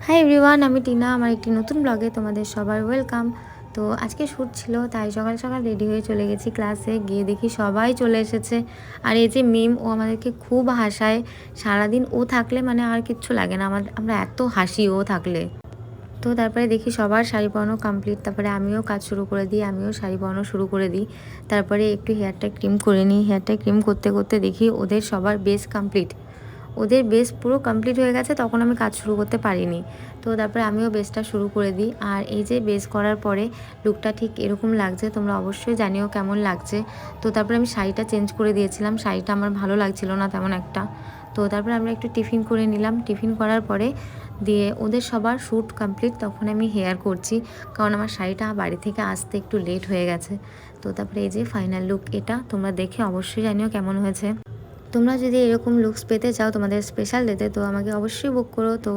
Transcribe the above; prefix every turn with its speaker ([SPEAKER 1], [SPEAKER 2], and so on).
[SPEAKER 1] Hi everyone, আমি টিনা। আমার একটি নতুন ব্লগে তোমাদের সবার ওয়েলকাম। তো আজকে শ্যুট ছিল, তাই সকাল সকাল রেডি হয়ে চলে গেছি ক্লাসে। গিয়ে দেখি সবাই চলে এসেছে। আর এই যে মিম, ও আমাদেরকে খুব হাসায়। সারাদিন ও থাকলে মানে আর কিচ্ছু লাগে না, আমরা এত হাসি ও থাকলে। তো তারপরে দেখি সবার শাড়ি পরানো কমপ্লিট। তারপরে আমিও কাজ শুরু করে দিই, আমিও শাড়ি পরানো শুরু করে দিই। তারপরে একটু হেয়ারটা ক্রিম করে নিই। হেয়ারটা ক্রিম করতে করতে দেখি ওদের সবার বেস কমপ্লিট। ওদের বেস পুরো কমপ্লিট হয়ে গেছে, তখন আমি কাজ শুরু করতে পারিনি। তো তারপরে আমিও বেসটা শুরু করে দিই। আর এই যে বেস করার পরে লুকটা ঠিক এরকম লাগছে, তোমরা অবশ্যই জানিও কেমন লাগছে। তো তারপরে আমি শাড়িটা চেঞ্জ করে দিয়েছিলাম, শাড়িটা আমার ভালো লাগছিল না তেমন একটা। তো তারপরে আমরা একটু টিফিন করে নিলাম। টিফিন করার পরে দিয়ে ওদের সবার শ্যুট কমপ্লিট, তখন আমি হেয়ার করছি, কারণ আমার শাড়িটা বাড়ি থেকে আসতে একটু লেট হয়ে গেছে। তো তারপরে এই যে ফাইনাল লুক এটা, তোমরা দেখে অবশ্যই জানিও কেমন হয়েছে। তোমরা যদি এরকম লুকস পেতে চাও তোমাদের স্পেশাল ডেতে, তো আমাকে অবশ্যই বুক করো। তো